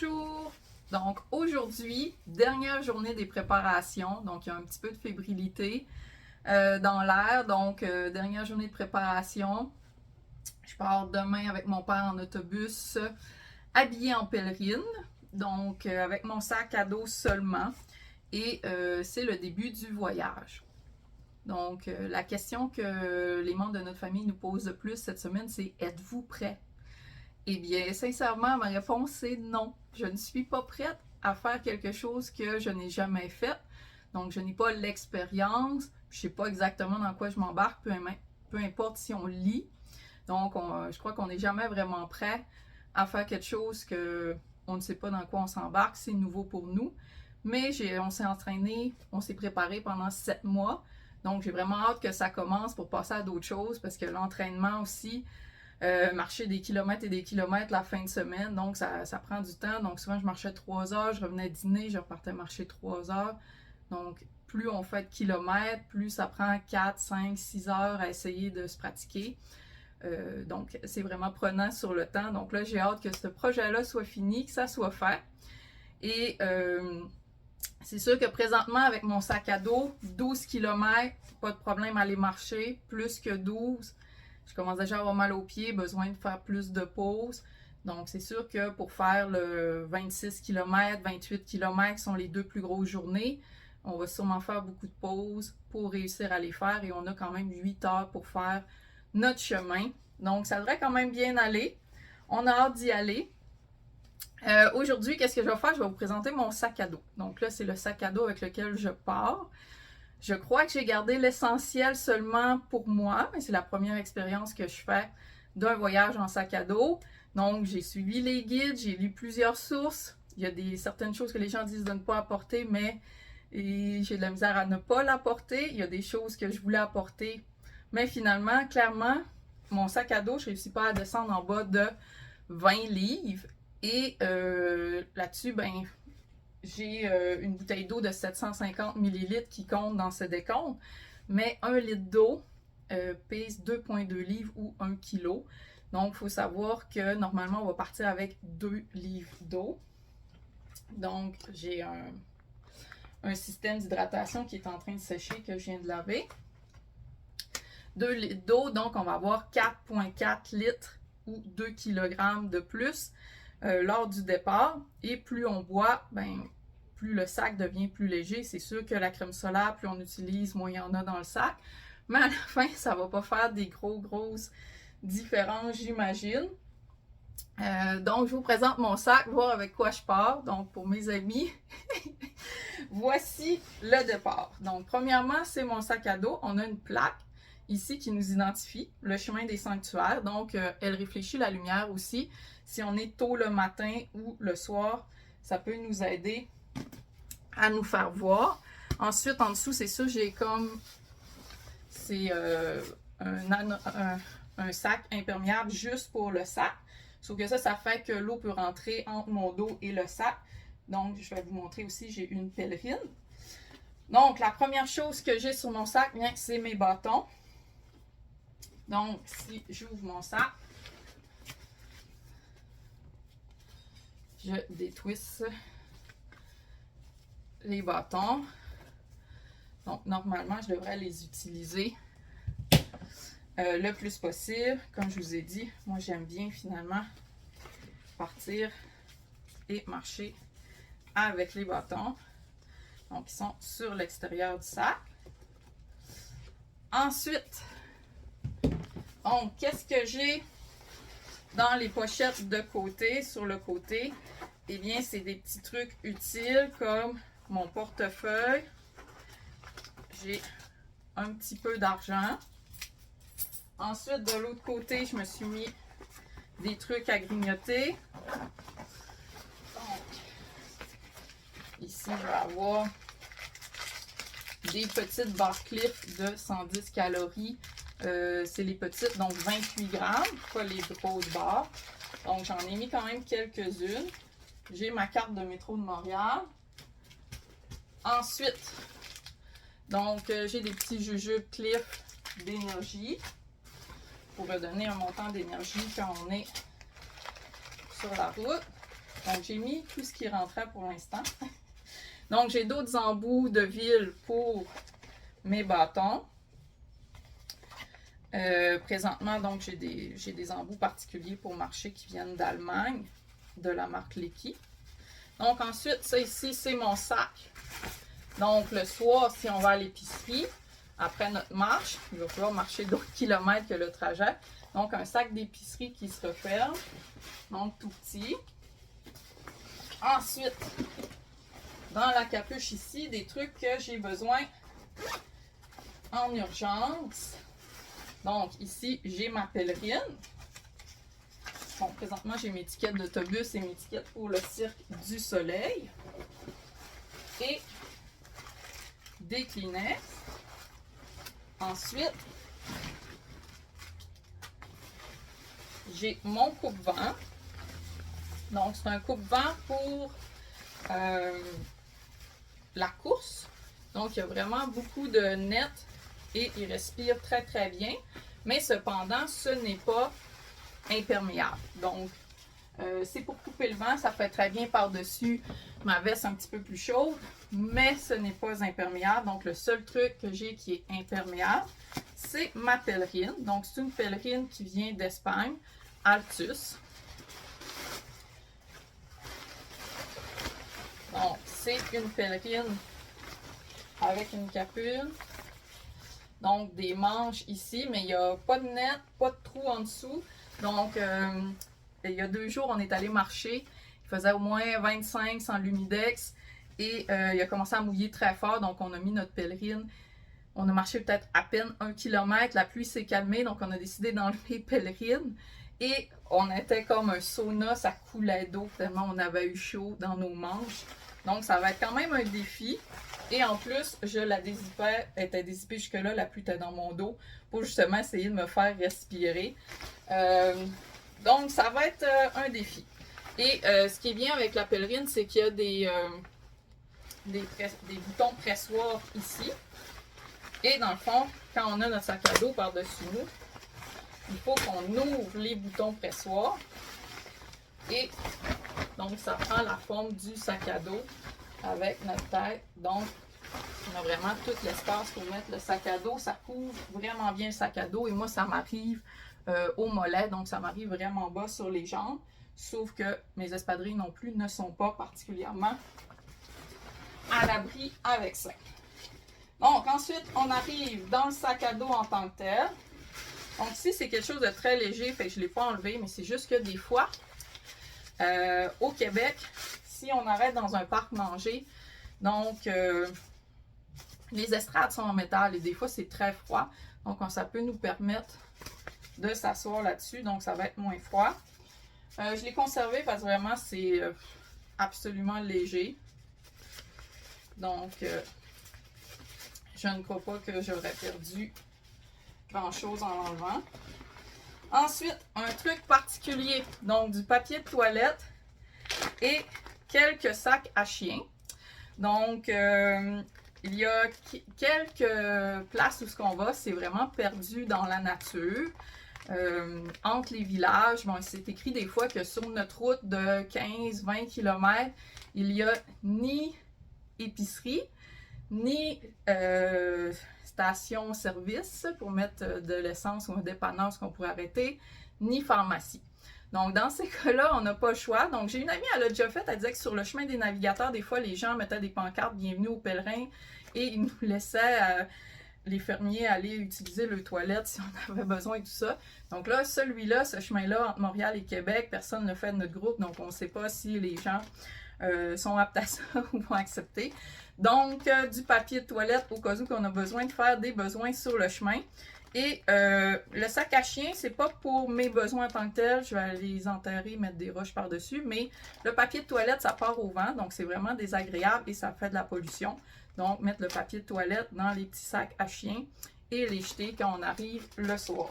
Bonjour! Donc aujourd'hui, dernière journée des préparations, donc il y a un petit peu de fébrilité dans l'air, donc dernière journée de préparation. Je pars demain avec mon père en autobus, habillé en pèlerine, donc avec mon sac à dos seulement, et c'est le début du voyage. Donc la question que les membres de notre famille nous posent le plus cette semaine, c'est « Êtes-vous prêts? » Eh bien, sincèrement, ma réponse c'est non. Je ne suis pas prête à faire quelque chose que je n'ai jamais fait. Donc, je n'ai pas l'expérience. Je ne sais pas exactement dans quoi je m'embarque, peu importe si on lit. Donc, je crois qu'on n'est jamais vraiment prêt à faire quelque chose que on ne sait pas dans quoi on s'embarque. C'est nouveau pour nous. Mais on s'est entraîné, on s'est préparé pendant 7 mois. Donc, j'ai vraiment hâte que ça commence pour passer à d'autres choses parce que l'entraînement aussi, marcher des kilomètres et des kilomètres la fin de semaine, donc ça prend du temps. Donc souvent je marchais 3 heures, je revenais dîner, je repartais marcher 3 heures. Donc plus on fait de kilomètres, plus ça prend 4, 5, 6 heures à essayer de se pratiquer. Donc c'est vraiment prenant sur le temps. Donc là j'ai hâte que ce projet-là soit fini, que ça soit fait. Et c'est sûr que présentement avec mon sac à dos, 12 km, pas de problème à aller marcher, plus que 12. Je commence déjà à avoir mal aux pieds, besoin de faire plus de pauses. Donc, c'est sûr que pour faire le 26 km, 28 km qui sont les 2 plus grosses journées, on va sûrement faire beaucoup de pauses pour réussir à les faire et on a quand même 8 heures pour faire notre chemin. Donc, ça devrait quand même bien aller. On a hâte d'y aller. Aujourd'hui, qu'est-ce que je vais faire? Je vais vous présenter mon sac à dos. Donc là, c'est le sac à dos avec lequel je pars. Je crois que j'ai gardé l'essentiel seulement pour moi, mais c'est la première expérience que je fais d'un voyage en sac à dos. Donc, j'ai suivi les guides, j'ai lu plusieurs sources. Il y a certaines choses que les gens disent de ne pas apporter, mais j'ai de la misère à ne pas l'apporter. Il y a des choses que je voulais apporter, mais finalement, clairement, mon sac à dos, je ne réussis pas à descendre en bas de 20 livres. Et là-dessus, ben, j'ai une bouteille d'eau de 750 ml qui compte dans ce décompte, mais 1 litre d'eau pèse 2,2 livres ou 1 kg. Donc, il faut savoir que normalement, on va partir avec 2 livres d'eau. Donc, j'ai un système d'hydratation qui est en train de sécher que je viens de laver. 2 litres d'eau, donc on va avoir 4,4 litres ou 2 kg de plus lors du départ. Et plus on boit, ben, plus le sac devient plus léger. C'est sûr que la crème solaire, plus on utilise, moins il y en a dans le sac. Mais à la fin, ça ne va pas faire des grosses différences, j'imagine. Donc, je vous présente mon sac, voir avec quoi je pars. Donc, pour mes amis, voici le départ. Donc, premièrement, c'est mon sac à dos. On a une plaque ici qui nous identifie, le chemin des sanctuaires. Donc, elle réfléchit la lumière aussi. Si on est tôt le matin ou le soir, ça peut nous aider à nous faire voir. Ensuite, en dessous, c'est ça, j'ai comme... C'est un sac imperméable juste pour le sac. Sauf que ça fait que l'eau peut rentrer entre mon dos et le sac. Donc, je vais vous montrer aussi, j'ai une pèlerine. Donc, la première chose que j'ai sur mon sac, bien, c'est mes bâtons. Donc, si j'ouvre mon sac, je détwiste les bâtons. Donc, normalement, je devrais les utiliser le plus possible. Comme je vous ai dit, moi, j'aime bien finalement partir et marcher avec les bâtons. Donc, ils sont sur l'extérieur du sac. Ensuite, donc, qu'est-ce que j'ai dans les pochettes de côté, sur le côté? Eh bien, c'est des petits trucs utiles comme mon portefeuille. J'ai un petit peu d'argent. Ensuite, de l'autre côté, je me suis mis des trucs à grignoter. Donc, ici, je vais avoir des petites barres Clif de 110 calories. C'est les petites, donc 28 grammes, pas les grosses barres. Donc, j'en ai mis quand même quelques-unes. J'ai ma carte de métro de Montréal. Ensuite, donc, j'ai des petits jujubes Clif d'énergie pour redonner un montant d'énergie quand on est sur la route. Donc, j'ai mis tout ce qui rentrait pour l'instant. Donc, j'ai d'autres embouts de ville pour mes bâtons. Présentement, donc, j'ai des embouts particuliers pour marcher qui viennent d'Allemagne, de la marque Lecky. Donc, ensuite, ça ici, c'est mon sac. Donc, le soir, si on va à l'épicerie, après notre marche, il va falloir marcher d'autres kilomètres que le trajet. Donc, un sac d'épicerie qui se referme. Donc, tout petit. Ensuite, dans la capuche ici, des trucs que j'ai besoin en urgence. Donc, ici, j'ai ma pèlerine. Bon, présentement, j'ai mes tickets d'autobus et mes tickets pour le Cirque du Soleil. Et des Kleenex. Ensuite, j'ai mon coupe-vent. Donc, c'est un coupe-vent pour la course. Donc, il y a vraiment beaucoup de net et il respire très, très bien. Mais cependant, ce n'est pas imperméable. Donc, c'est pour couper le vent. Ça fait très bien par-dessus ma veste un petit peu plus chaude. Mais ce n'est pas imperméable. Donc, le seul truc que j'ai qui est imperméable, c'est ma pèlerine. Donc, c'est une pèlerine qui vient d'Espagne, Altus. Donc, c'est une pèlerine avec une capule. Donc, des manches ici, mais il n'y a pas de net, pas de trou en dessous. Donc, il y a 2 jours, on est allé marcher. Il faisait au moins 25 sans l'humidex. Et il a commencé à mouiller très fort. Donc, on a mis notre pèlerine. On a marché peut-être à peine 1 kilomètre. La pluie s'est calmée. Donc, on a décidé d'enlever pèlerine. Et on était comme un sauna. Ça coulait d'eau tellement on avait eu chaud dans nos manches. Donc, ça va être quand même un défi. Et en plus, je la dézippais, elle était dézippée jusque-là, la pluie était dans mon dos pour justement essayer de me faire respirer. Donc, ça va être un défi. Et ce qui est bien avec la pèlerine, c'est qu'il y a des boutons pressoirs ici. Et dans le fond, quand on a notre sac à dos par-dessus nous, il faut qu'on ouvre les boutons pressoirs. Et donc, ça prend la forme du sac à dos avec notre tête. Donc, on a vraiment tout l'espace pour mettre le sac à dos. Ça couvre vraiment bien le sac à dos. Et moi, ça m'arrive au mollet. Donc, ça m'arrive vraiment bas sur les jambes. Sauf que mes espadrilles non plus ne sont pas particulièrement à l'abri avec ça. Donc, ensuite, on arrive dans le sac à dos en tant que tel. Donc, ici, c'est quelque chose de très léger. Fait que je ne l'ai pas enlevé. Mais c'est juste que des fois, au Québec, si on arrête dans un parc manger, donc les estrades sont en métal et des fois c'est très froid, donc ça peut nous permettre de s'asseoir là-dessus, donc ça va être moins froid. Je l'ai conservé parce que vraiment c'est absolument léger, donc je ne crois pas que j'aurais perdu grand chose en l'enlevant. Ensuite, un truc particulier, donc du papier de toilette et quelques sacs à chien. Donc, il y a quelques places où ce qu'on va, c'est vraiment perdu dans la nature. Entre les villages, bon, c'est écrit des fois que sur notre route de 15-20 km, il n'y a ni épicerie, ni station-service pour mettre de l'essence ou un dépanneur qu'on pourrait arrêter, ni pharmacie. Donc, dans ces cas-là, on n'a pas le choix. Donc, j'ai une amie, elle a déjà fait, elle disait que sur le chemin des navigateurs, des fois, les gens mettaient des pancartes « Bienvenue aux pèlerins » et ils nous laissaient, les fermiers, aller utiliser leurs toilettes si on avait besoin et tout ça. Donc là, celui-là, ce chemin-là, entre Montréal et Québec, personne ne le fait de notre groupe, donc on ne sait pas si les gens sont aptes à ça ou vont accepter. Donc, du papier de toilette au cas où on a besoin de faire des besoins sur le chemin. Et le sac à chien, c'est pas pour mes besoins en tant que tel. Je vais les enterrer, mettre des roches par-dessus. Mais le papier de toilette, ça part au vent. Donc, c'est vraiment désagréable et ça fait de la pollution. Donc, mettre le papier de toilette dans les petits sacs à chien et les jeter quand on arrive le soir.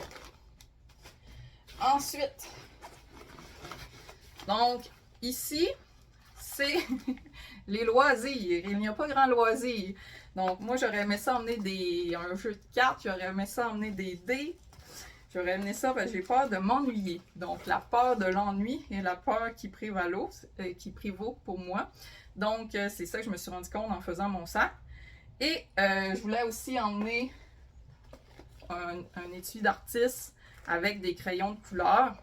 Ensuite, donc, ici, c'est les loisirs. Il n'y a pas grand loisir. Donc, moi, j'aurais aimé ça emmener un jeu de cartes, j'aurais aimé ça emmener des dés, j'aurais amené ça parce que j'ai peur de m'ennuyer. Donc, la peur de l'ennui est la peur qui prévaut pour moi. Donc, c'est ça que je me suis rendu compte en faisant mon sac. Et je voulais aussi emmener un étui d'artiste avec des crayons de couleur.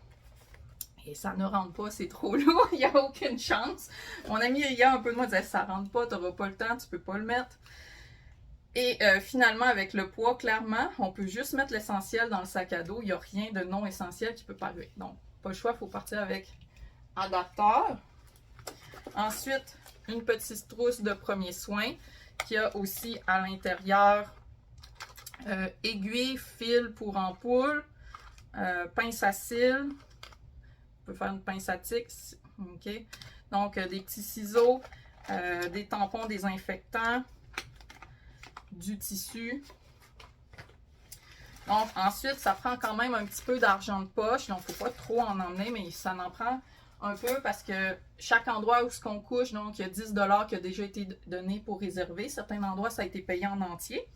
Et ça ne rentre pas, c'est trop lourd, il n'y a aucune chance. Mon ami hier un peu de moi disait ça rentre pas, tu n'auras pas le temps, tu peux pas le mettre. Et finalement, avec le poids, clairement, on peut juste mettre l'essentiel dans le sac à dos. Il n'y a rien de non essentiel qui peut pas arriver. Donc, pas le choix, il faut partir avec adapteur. Ensuite, une petite trousse de premiers soins qui a aussi à l'intérieur aiguille, fil pour ampoule, pince à cils. On peut faire une pince à tic. OK. Donc, des petits ciseaux, des tampons désinfectants, du tissu. Donc, ensuite, ça prend quand même un petit peu d'argent de poche. Donc, il ne faut pas trop en emmener, mais ça en prend un peu parce que chaque endroit où on couche, donc, il y a 10 $ qui a déjà été donné pour réserver. Certains endroits, ça a été payé en entier.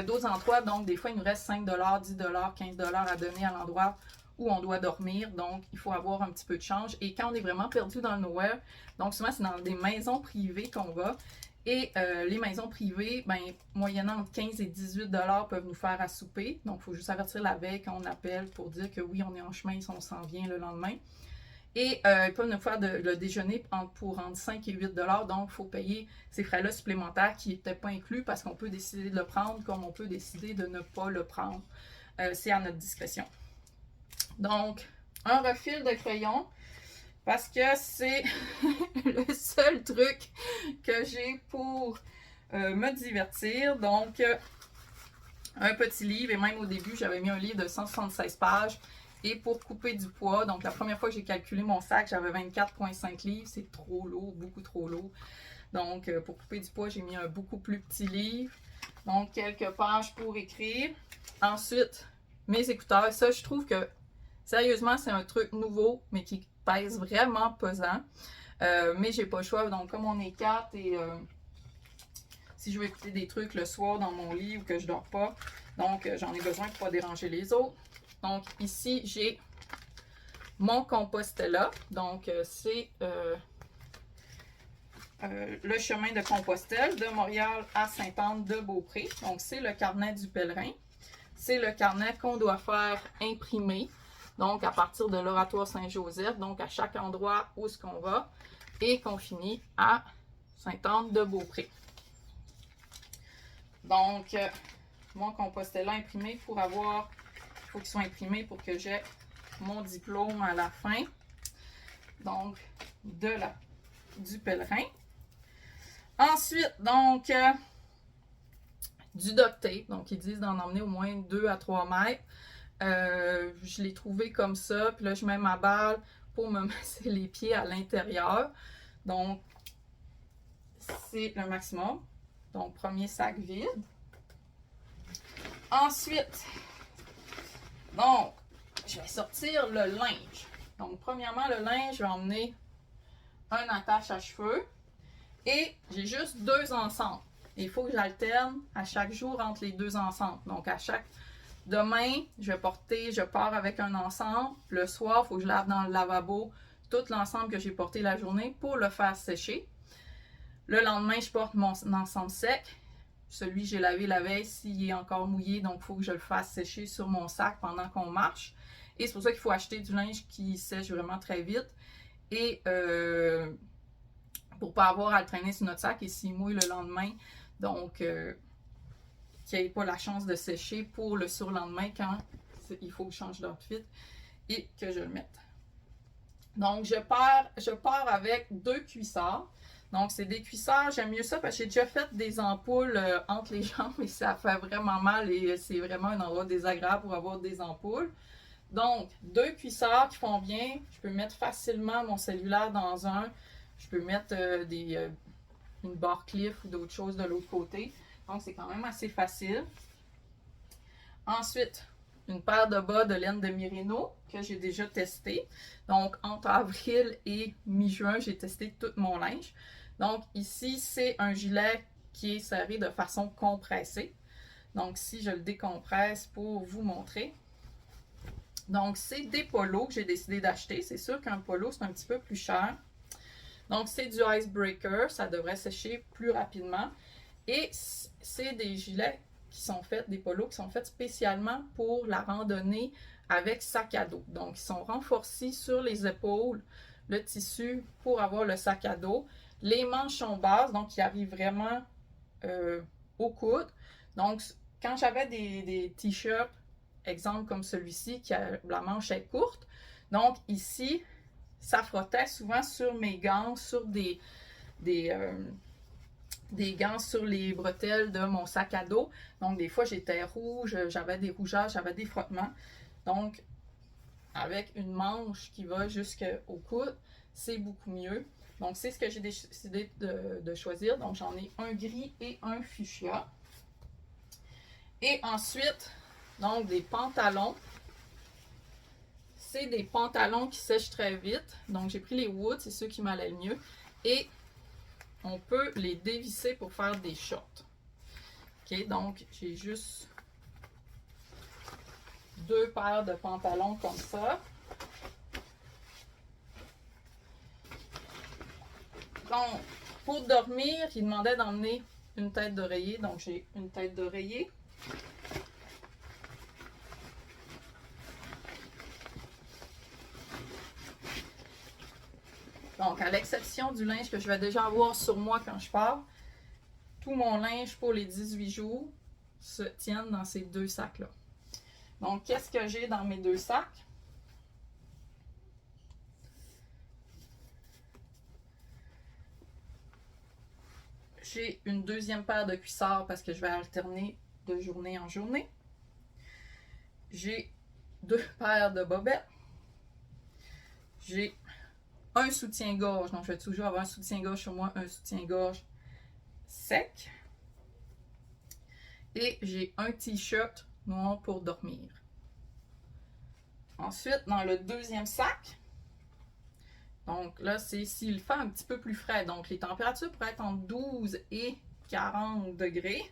D'autres endroits, donc, des fois, il nous reste 5 $, 10 $, 15 $ à donner à l'endroit où on doit dormir. Donc, il faut avoir un petit peu de change. Et quand on est vraiment perdu dans le nowhere, donc souvent, c'est dans des maisons privées qu'on va. Et les maisons privées, ben, moyennant entre 15 et 18 $ peuvent nous faire à souper. Donc, il faut juste avertir la veille quand on appelle pour dire que oui, on est en chemin, si on s'en vient le lendemain. Et ils peuvent nous faire le déjeuner pour entre 5 et 8 $. Donc, il faut payer ces frais-là supplémentaires qui n'étaient pas inclus parce qu'on peut décider de le prendre comme on peut décider de ne pas le prendre. C'est à notre discrétion. Donc, un refil de crayon. Parce que c'est le seul truc que j'ai pour me divertir. Donc, un petit livre. Et même au début, j'avais mis un livre de 176 pages. Et pour couper du poids, donc la première fois que j'ai calculé mon sac, j'avais 24,5 livres. C'est trop lourd, beaucoup trop lourd. Donc, pour couper du poids, j'ai mis un beaucoup plus petit livre. Donc, quelques pages pour écrire. Ensuite, mes écouteurs. Ça, je trouve que, sérieusement, c'est un truc nouveau, mais qui pèse vraiment pesant. Mais j'ai pas le choix. Donc, comme on est 4 et si je veux écouter des trucs le soir dans mon lit ou que je dors pas, donc j'en ai besoin pour pas déranger les autres. Donc, ici, j'ai mon Compostela. Donc, c'est le chemin de Compostelle de Montréal à Sainte-Anne-de-Beaupré. Donc, c'est le carnet du pèlerin. C'est le carnet qu'on doit faire imprimer. Donc, à partir de l'Oratoire Saint-Joseph, donc à chaque endroit où est-ce qu'on va, et qu'on finit à Sainte-Anne-de-Beaupré. Donc, mon Compostela imprimé pour avoir, il faut qu'il soit imprimé pour que j'ai mon diplôme à la fin. Donc, du pèlerin. Ensuite, donc, du duct tape. Donc, ils disent d'en emmener au moins 2 à 3 mètres. Je l'ai trouvé comme ça. Puis là, je mets ma balle pour me masser les pieds à l'intérieur. Donc, c'est le maximum. Donc, premier sac vide. Ensuite, donc, je vais sortir le linge. Donc, premièrement, le linge, je vais emmener un attache à cheveux. Et j'ai juste 2 ensembles. Il faut que j'alterne à chaque jour entre les 2 ensembles. Donc, demain, je pars avec un ensemble. Le soir, il faut que je lave dans le lavabo tout l'ensemble que j'ai porté la journée pour le faire sécher. Le lendemain, je porte mon ensemble sec. Celui que j'ai lavé la veille, s'il est encore mouillé, donc il faut que je le fasse sécher sur mon sac pendant qu'on marche. Et c'est pour ça qu'il faut acheter du linge qui sèche vraiment très vite. Et pour ne pas avoir à le traîner sur notre sac et s'il mouille le lendemain, donc qu'il n'y ait pas la chance de sécher pour le surlendemain quand il faut que je change d'outfit et que je le mette. Donc, je pars avec 2 cuissards. Donc, c'est des cuissards, j'aime mieux ça parce que j'ai déjà fait des ampoules entre les jambes et ça fait vraiment mal et c'est vraiment un endroit désagréable pour avoir des ampoules. Donc, 2 cuissards qui font bien. Je peux mettre facilement mon cellulaire dans un. Je peux mettre une barre cliff ou d'autres choses de l'autre côté. Donc, c'est quand même assez facile. Ensuite, une paire de bas de laine de Merino que j'ai déjà testé. Donc, entre avril et mi-juin, j'ai testé tout mon linge. Donc, ici, c'est un gilet qui est serré de façon compressée. Donc, si je le décompresse pour vous montrer. Donc, c'est des polos que j'ai décidé d'acheter. C'est sûr qu'un polo, c'est un petit peu plus cher. Donc, c'est du icebreaker. Ça devrait sécher plus rapidement. Et c'est des gilets qui sont faits, des polos qui sont faits spécialement pour la randonnée avec sac à dos. Donc, ils sont renforcés sur les épaules, le tissu pour avoir le sac à dos. Les manches sont basses, donc ils arrivent vraiment au coude. Donc, quand j'avais des t-shirts, exemple comme celui-ci, qui a la manche est courte, donc ici, ça frottait souvent sur mes gants, sur des gants sur les bretelles de mon sac à dos. Donc, des fois, j'étais rouge, j'avais des rougeurs, j'avais des frottements. Donc, avec une manche qui va jusqu'au coude, c'est beaucoup mieux. Donc, c'est ce que j'ai décidé de choisir. Donc, j'en ai un gris et un fuchsia. Et ensuite, donc, des pantalons. C'est des pantalons qui sèchent très vite. Donc, j'ai pris les Wood, c'est ceux qui m'allaient le mieux. Et on peut les dévisser pour faire des shorts. OK, donc, j'ai juste 2 paires de pantalons comme ça. Donc, pour dormir, il demandait d'emmener une tête d'oreiller. Donc, j'ai une tête d'oreiller. Donc, à l'exception du linge que je vais déjà avoir sur moi quand je pars, tout mon linge pour les 18 jours se tiennent dans ces 2 sacs-là. Donc, qu'est-ce que j'ai dans mes 2 sacs? J'ai une deuxième paire de cuissards parce que je vais alterner de journée en journée. J'ai 2 paires de bobettes. J'ai un soutien-gorge. Donc, je vais toujours avoir un soutien-gorge sur moi, un soutien-gorge sec. Et j'ai un t-shirt noir pour dormir. Ensuite, dans le deuxième sac, donc là, c'est s'il fait un petit peu plus frais. Donc, les températures pourraient être entre 12 et 40 degrés.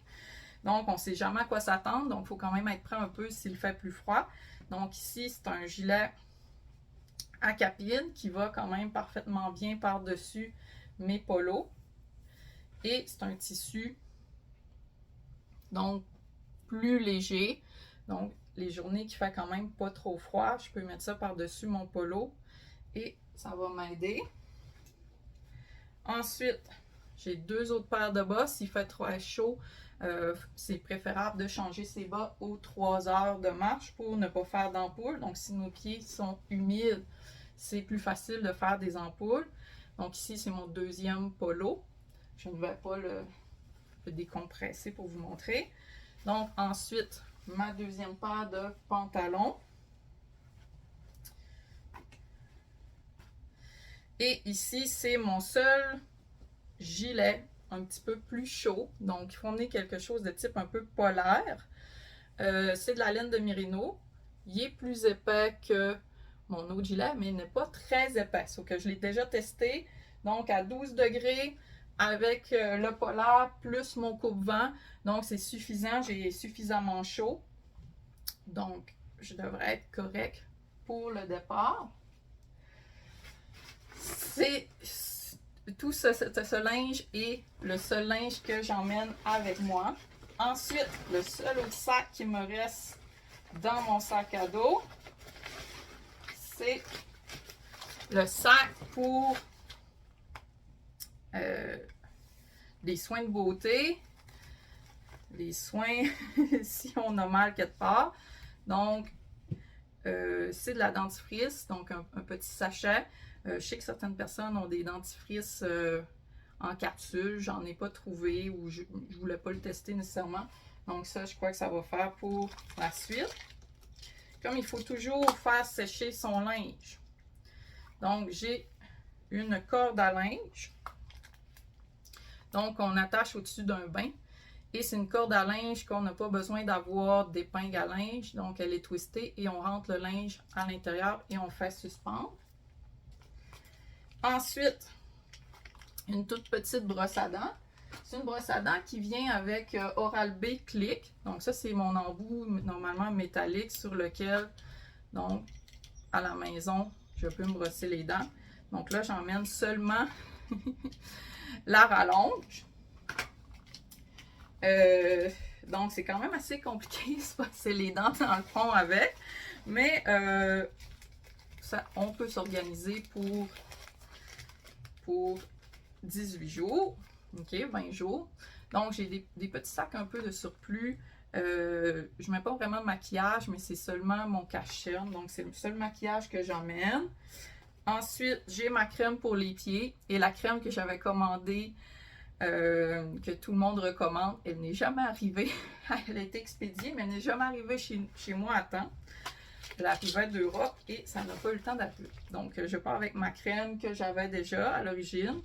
Donc, on ne sait jamais à quoi s'attendre. Donc, il faut quand même être prêt un peu s'il fait plus froid. Donc, ici, c'est un gilet à capine qui va quand même parfaitement bien par-dessus mes polos. Et c'est un tissu, donc, plus léger. Donc, les journées qui fait quand même pas trop froid, je peux mettre ça par-dessus mon polo et ça va m'aider. Ensuite, j'ai 2 autres paires de bas. S'il fait trop chaud, c'est préférable de changer ses bas aux 3 heures de marche pour ne pas faire d'ampoule. Donc, si nos pieds sont humides, c'est plus facile de faire des ampoules. Donc, ici, c'est mon deuxième polo. Je ne vais pas le décompresser pour vous montrer. Donc, ensuite, ma deuxième paire de pantalons. Et ici, c'est mon seul gilet un petit peu plus chaud. Donc, il faut emmener quelque chose de type un peu polaire. C'est de la laine de Merino. Il est plus épais que mon autre gilet, mais il n'est pas très épais. Sauf que je l'ai déjà testé. Donc, à 12 degrés, avec le polaire plus mon coupe-vent. Donc, c'est suffisant. J'ai suffisamment chaud. Donc, je devrais être correct pour le départ. C'est tout ce linge est le seul linge que j'emmène avec moi. Ensuite, le seul autre sac qui me reste dans mon sac à dos, c'est le sac pour les soins de beauté, les soins si on a mal quelque part. Donc, c'est de la dentifrice, donc un petit sachet. Je sais que certaines personnes ont des dentifrices en capsule. J'en ai pas trouvé ou je voulais pas le tester nécessairement. Donc ça, je crois que ça va faire pour la suite. Comme il faut toujours faire sécher son linge. Donc, j'ai une corde à linge. Donc, on attache au-dessus d'un bain. Et c'est une corde à linge qu'on n'a pas besoin d'avoir d'épingle à linge. Donc, elle est twistée et on rentre le linge à l'intérieur et on fait suspendre. Ensuite, une toute petite brosse à dents. C'est une brosse à dents qui vient avec Oral-B Click. Donc ça, c'est mon embout normalement métallique sur lequel Donc, à la maison, je peux me brosser les dents. Donc là, j'emmène seulement la rallonge. Donc, c'est quand même assez compliqué de se brosser les dents dans le fond avec. Mais ça, on peut s'organiser pour 18 jours. OK, 20 jours. Donc, j'ai des petits sacs un peu de surplus. Je ne mets pas vraiment de maquillage, mais c'est seulement mon cache-cerne. Donc, c'est le seul maquillage que j'emmène. Ensuite, j'ai ma crème pour les pieds et la crème que j'avais commandée, que tout le monde recommande. Elle n'est jamais arrivée. Elle a été expédiée, mais elle n'est jamais arrivée chez moi à temps. Elle arrivait d'Europe et ça n'a pas eu le temps d'arriver. Donc, je pars avec ma crème que j'avais déjà à l'origine.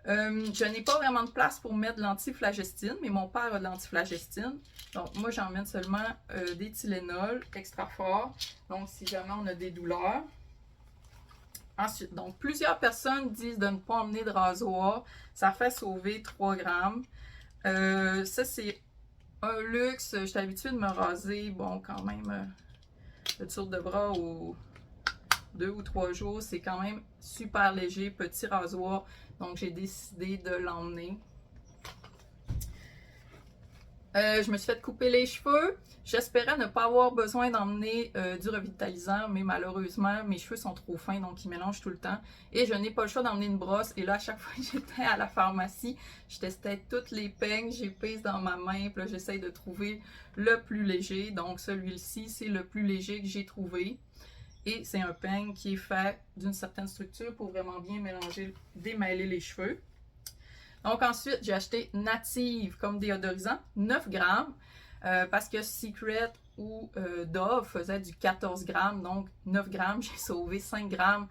Je n'ai pas vraiment de place pour mettre de l'antiflagestine, mais mon père a de l'antiflagestine. Donc, moi, j'emmène seulement des Tylenol extra fort. Donc, si jamais on a des douleurs. Ensuite, donc, plusieurs personnes disent de ne pas emmener de rasoir. Ça fait sauver 3 grammes. Ça, c'est un luxe. J'étais habituée de me raser, bon, quand même, le tour de bras aux 2 ou 3 jours. C'est quand même super léger, petit rasoir. Donc, j'ai décidé de l'emmener. Je me suis fait couper les cheveux. J'espérais ne pas avoir besoin d'emmener du revitalisant, mais malheureusement, mes cheveux sont trop fins, donc ils mélangent tout le temps. Et je n'ai pas le choix d'emmener une brosse. Et là, à chaque fois que j'étais à la pharmacie, je testais toutes les peignes, j'ai pèse dans ma main, puis là, j'essaye de trouver le plus léger. Donc, celui-ci, c'est le plus léger que j'ai trouvé. Et c'est un peigne qui est fait d'une certaine structure pour vraiment bien mélanger, démêler les cheveux. Donc ensuite, j'ai acheté Native comme déodorisant, 9 grammes, parce que Secret ou Dove faisait du 14 grammes, donc 9 grammes, j'ai sauvé 5 grammes.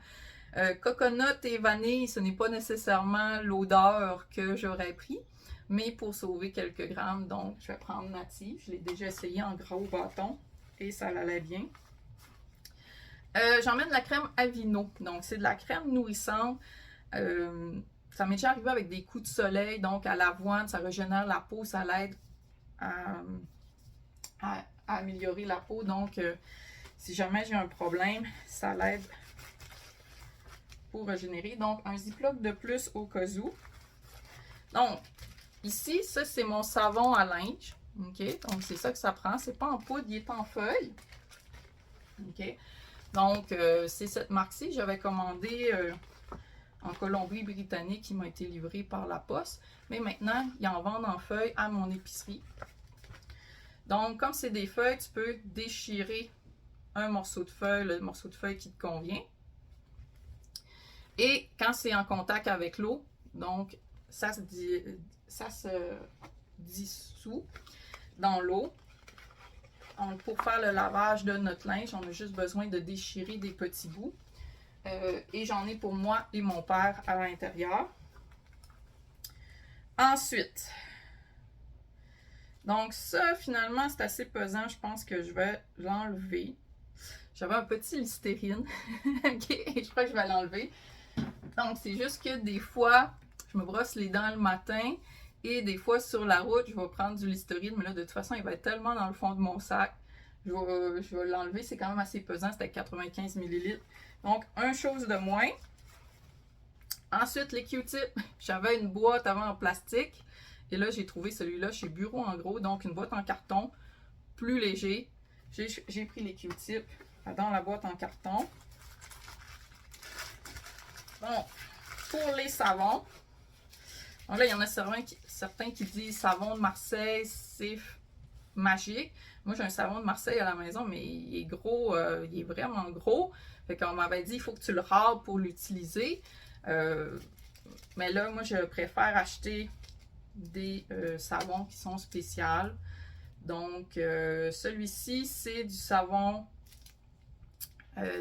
Coconut et vanille, ce n'est pas nécessairement l'odeur que j'aurais pris, mais pour sauver quelques grammes, donc je vais prendre Native. Je l'ai déjà essayé en gros bâton et ça allait bien. J'emmène la crème Aveeno, donc c'est de la crème nourrissante. Ça m'est déjà arrivé avec des coups de soleil, donc à l'avoine, ça régénère la peau, ça l'aide à améliorer la peau. Donc, si jamais j'ai un problème, ça l'aide pour régénérer. Donc, un Ziploc de plus au cas où. Donc, ici, ça, c'est mon savon à linge. OK? Donc, c'est ça que ça prend. C'est pas en poudre, il est en feuille. OK? Donc, c'est cette marque-ci. J'avais commandé en Colombie-Britannique qui m'a été livré par la poste. Mais maintenant, ils en vendent en feuilles à mon épicerie. Donc, comme c'est des feuilles, tu peux déchirer un morceau de feuille, le morceau de feuille qui te convient. Et quand c'est en contact avec l'eau, donc ça se dissout dans l'eau. Donc, pour faire le lavage de notre linge, on a juste besoin de déchirer des petits bouts. Et j'en ai pour moi et mon père à l'intérieur. Ensuite, donc ça, finalement, c'est assez pesant. Je pense que je vais l'enlever. J'avais un petit Listerine. OK, je crois que je vais l'enlever. Donc, c'est juste que des fois, je me brosse les dents le matin et des fois, sur la route, je vais prendre du Listerine. Mais là, de toute façon, il va être tellement dans le fond de mon sac. Je vais l'enlever. C'est quand même assez pesant. C'était 95 ml. Donc, une chose de moins. Ensuite, les Q-tips. J'avais une boîte avant en plastique. Et là, j'ai trouvé celui-là chez Bureau en gros. Donc, une boîte en carton plus léger. J'ai pris les Q-tips dans la boîte en carton. Bon, pour les savons. Donc là, il y en a certains qui disent savon de Marseille, c'est magique. Moi, j'ai un savon de Marseille à la maison, mais il est gros, il est vraiment gros. Fait qu'on m'avait dit, il faut que tu le râles pour l'utiliser. Mais là, moi, je préfère acheter des savons qui sont spéciaux. Donc, celui-ci, c'est du savon,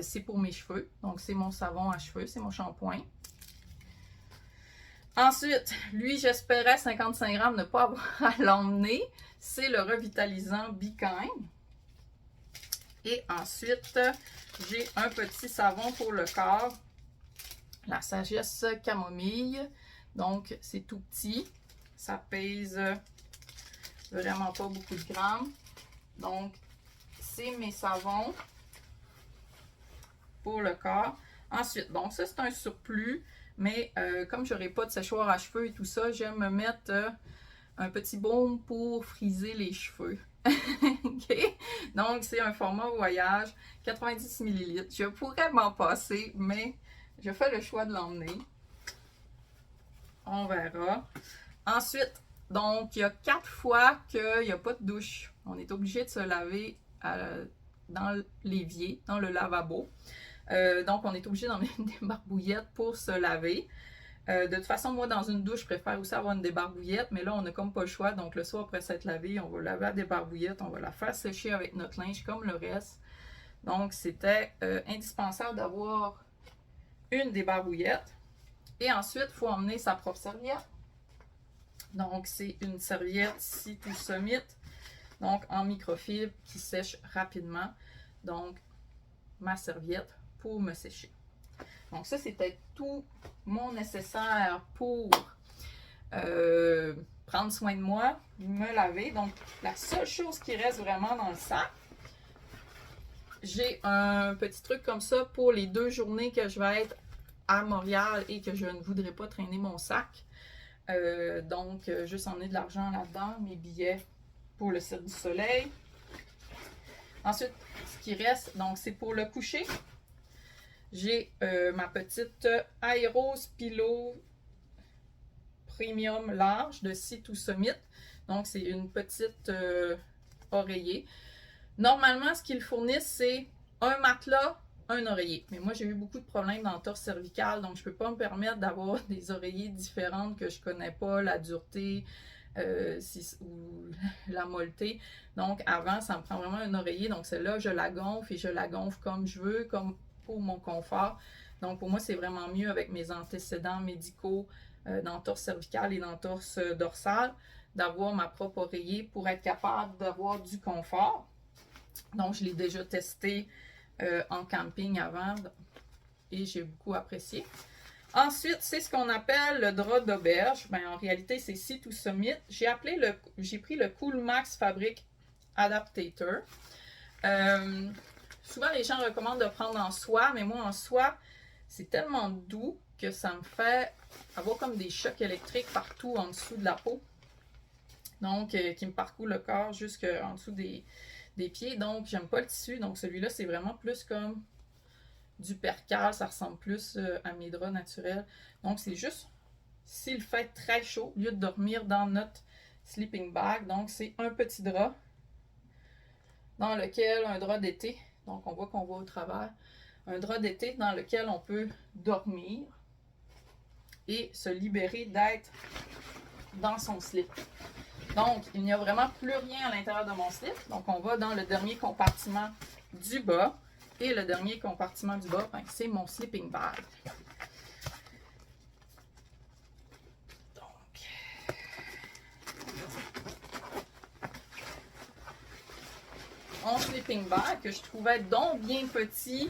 c'est pour mes cheveux. Donc, c'est mon savon à cheveux, c'est mon shampoing. Ensuite, lui, j'espérais 55 grammes ne pas avoir à l'emmener. C'est le revitalisant Be Kind. Et ensuite, j'ai un petit savon pour le corps. La Sagesse Camomille. Donc, c'est tout petit. Ça pèse vraiment pas beaucoup de grammes. Donc, c'est mes savons pour le corps. Ensuite, donc ça c'est un surplus, mais comme je n'aurai pas de séchoir à cheveux et tout ça, j'aime me mettre un petit baume pour friser les cheveux. OK? Donc, c'est un format voyage, 90 ml. Je pourrais m'en passer, mais je fais le choix de l'emmener. On verra. Ensuite, donc, il y a 4 fois qu'il n'y a pas de douche. On est obligé de se laver dans l'évier, dans le lavabo. Donc, on est obligé d'en mettre des barbouillettes pour se laver. De toute façon, moi, dans une douche, je préfère aussi avoir une débarbouillette, mais là, on n'a comme pas le choix. Donc, le soir, après s'être lavé, on va laver la débarbouillette, on va la faire sécher avec notre linge comme le reste. Donc, c'était indispensable d'avoir une débarbouillette. Et ensuite, il faut emmener sa propre serviette. Donc, c'est une serviette Sea to Summit, donc en microfibre qui sèche rapidement. Donc, ma serviette pour me sécher. Donc ça, c'était tout mon nécessaire pour prendre soin de moi, me laver. Donc, la seule chose qui reste vraiment dans le sac, j'ai un petit truc comme ça pour les 2 journées que je vais être à Montréal et que je ne voudrais pas traîner mon sac. Donc, juste emmener de l'argent là-dedans, mes billets pour le Cirque du Soleil. Ensuite, ce qui reste, donc c'est pour le coucher. J'ai ma petite Aeros Pillow Premium large de Sea to Summit. Donc, c'est une petite oreiller. Normalement, ce qu'ils fournissent, c'est un matelas, un oreiller. Mais moi, j'ai eu beaucoup de problèmes d'entorse cervicale, donc je ne peux pas me permettre d'avoir des oreillers différentes que je ne connais pas, la dureté ou la molleté. Donc, avant, ça me prend vraiment un oreiller. Donc, celle-là, je la gonfle et je la gonfle comme je veux, comme pour mon confort. Donc, pour moi, c'est vraiment mieux avec mes antécédents médicaux d'entorse cervicale et d'entorse dorsale, d'avoir ma propre oreiller pour être capable d'avoir du confort. Donc, je l'ai déjà testé en camping avant et j'ai beaucoup apprécié. Ensuite, c'est ce qu'on appelle le drap d'auberge. Ben, en réalité, c'est Sea to Summit. J'ai pris le Cool Max Fabric Adaptator. Souvent, les gens recommandent de prendre en soie, mais moi, en soie, c'est tellement doux que ça me fait avoir comme des chocs électriques partout en dessous de la peau. Donc, qui me parcourt le corps jusqu'en dessous des pieds. Donc, j'aime pas le tissu. Donc, celui-là, c'est vraiment plus comme du percale. Ça ressemble plus à mes draps naturels. Donc, c'est juste s'il fait très chaud, au lieu de dormir dans notre sleeping bag. Donc, c'est un petit drap dans lequel, un drap d'été. Donc, on voit qu'on va au travers. Un drap d'été dans lequel on peut dormir et se libérer d'être dans son slip. Donc, il n'y a vraiment plus rien à l'intérieur de mon slip. Donc, on va dans le dernier compartiment du bas. Et le dernier compartiment du bas, ben, c'est mon sleeping bag. Donc, mon sleeping bag que je trouvais donc bien petit,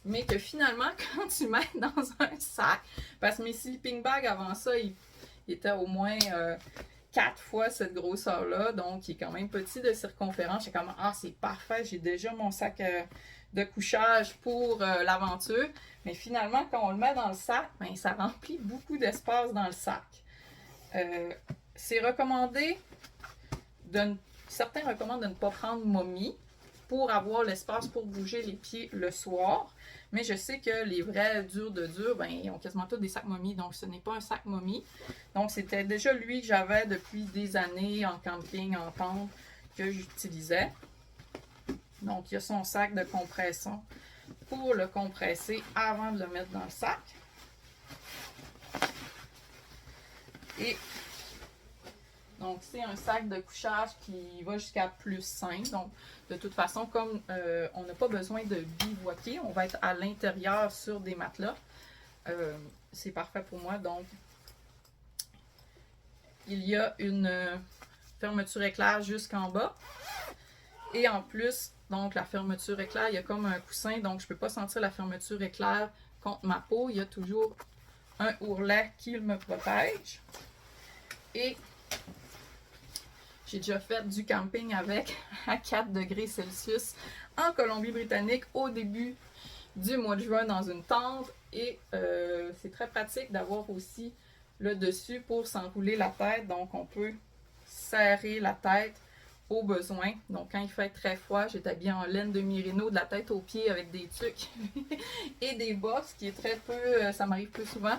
mais que finalement, quand tu mets dans un sac, parce que mes sleeping bags avant ça, ils étaient au moins 4 fois cette grosseur-là, donc il est quand même petit de circonférence. J'ai comme, ah, c'est parfait, j'ai déjà mon sac de couchage pour l'aventure. Mais finalement, quand on le met dans le sac, ben, ça remplit beaucoup d'espace dans le sac. C'est recommandé, certains recommandent de ne pas prendre momie pour avoir l'espace pour bouger les pieds le soir. Mais je sais que les vrais durs de dur, ben, ils ont quasiment tous des sacs momie, donc ce n'est pas un sac momie. Donc, c'était déjà lui que j'avais depuis des années en camping, en tente, que j'utilisais. Donc, il y a son sac de compression pour le compresser avant de le mettre dans le sac. Et donc, c'est un sac de couchage qui va jusqu'à plus 5. Donc, de toute façon, comme on n'a pas besoin de bivouaquer, on va être à l'intérieur sur des matelas. C'est parfait pour moi. Donc, il y a une fermeture éclair jusqu'en bas. Et en plus, donc la fermeture éclair, il y a comme un coussin, donc je ne peux pas sentir la fermeture éclair contre ma peau. Il y a toujours un ourlet qui me protège. Et j'ai déjà fait du camping avec à 4 degrés Celsius en Colombie-Britannique au début du mois de juin dans une tente. Et c'est très pratique d'avoir aussi le dessus pour s'enrouler la tête. Donc, on peut serrer la tête au besoin. Donc, quand il fait très froid, j'ai habillé en laine de Merino de la tête aux pieds avec des tucs et des bas, ce qui est très peu, ça m'arrive peu souvent,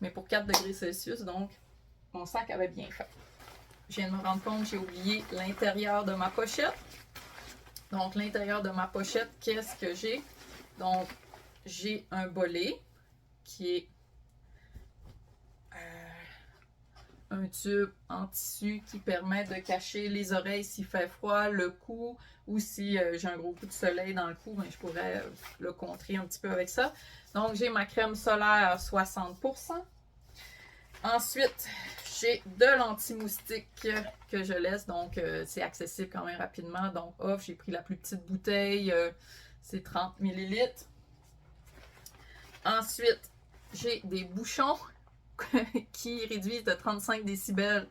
mais pour 4 degrés Celsius, donc mon sac avait bien fait. Je viens de me rendre compte, j'ai oublié l'intérieur de ma pochette. Donc, l'intérieur de ma pochette, qu'est-ce que j'ai? Donc, j'ai un bolet qui est un tube en tissu qui permet de cacher les oreilles s'il fait froid, le cou, ou si j'ai un gros coup de soleil dans le cou, ben, je pourrais le contrer un petit peu avec ça. Donc, j'ai ma crème solaire 60%. Ensuite, j'ai de l'anti-moustique que je laisse, donc c'est accessible quand même rapidement. Donc, off, j'ai pris la plus petite bouteille, c'est 30 ml. Ensuite, j'ai des bouchons qui réduisent de 35 décibels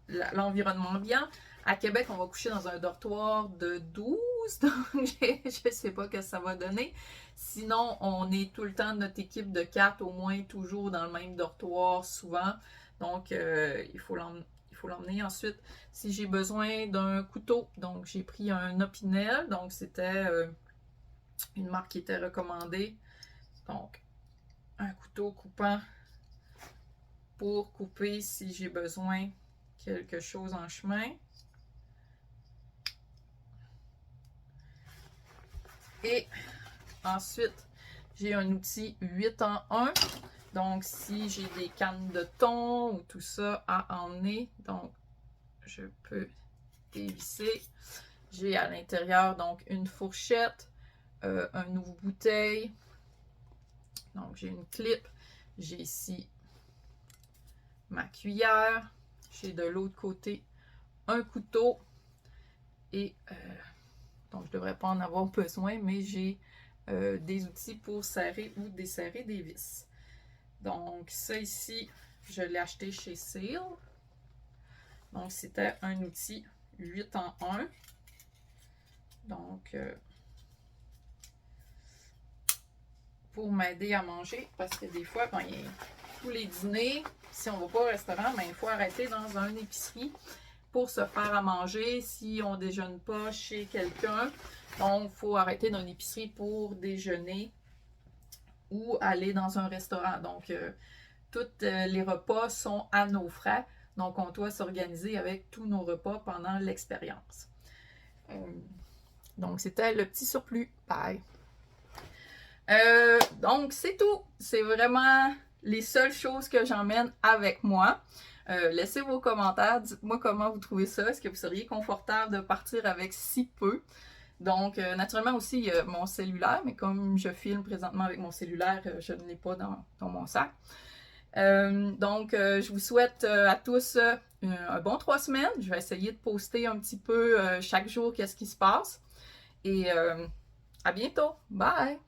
l'environnement ambiant. À Québec, on va coucher dans un dortoir de 12, donc je ne sais pas ce que ça va donner. Sinon, on est tout le temps notre équipe de 4, au moins toujours dans le même dortoir, souvent. Donc, il faut l'emmener. Ensuite, si j'ai besoin d'un couteau, donc j'ai pris un Opinel, donc c'était une marque qui était recommandée. Donc, un couteau coupant pour couper si j'ai besoin quelque chose en chemin. Et ensuite, j'ai un outil 8 en 1. Donc, si j'ai des cannes de thon ou tout ça à emmener, donc je peux dévisser. J'ai à l'intérieur donc une fourchette, un ouvre-bouteille. Donc, j'ai une clip. J'ai ici ma cuillère. J'ai de l'autre côté un couteau. Et donc, je ne devrais pas en avoir besoin, mais j'ai des outils pour serrer ou desserrer des vis. Donc, ça ici, je l'ai acheté chez Seal. Donc, c'était un outil 8 en 1. Donc, pour m'aider à manger, parce que des fois, quand il y a tous les dîners, si on ne va pas au restaurant, ben, il faut arrêter dans une épicerie pour se faire à manger si on ne déjeune pas chez quelqu'un. Donc, il faut arrêter dans une épicerie pour déjeuner ou aller dans un restaurant. Donc, tous les repas sont à nos frais. Donc, on doit s'organiser avec tous nos repas pendant l'expérience. Donc, c'était le petit surplus. Bye! Donc, c'est tout. C'est vraiment les seules choses que j'emmène avec moi. Laissez vos commentaires. Dites-moi comment vous trouvez ça. Est-ce que vous seriez confortable de partir avec si peu? Donc, naturellement aussi, il y a mon cellulaire, mais comme je filme présentement avec mon cellulaire, je ne l'ai pas dans mon sac. Donc, je vous souhaite à tous un bon 3 semaines. Je vais essayer de poster un petit peu chaque jour qu'est-ce qui se passe. Et à bientôt. Bye!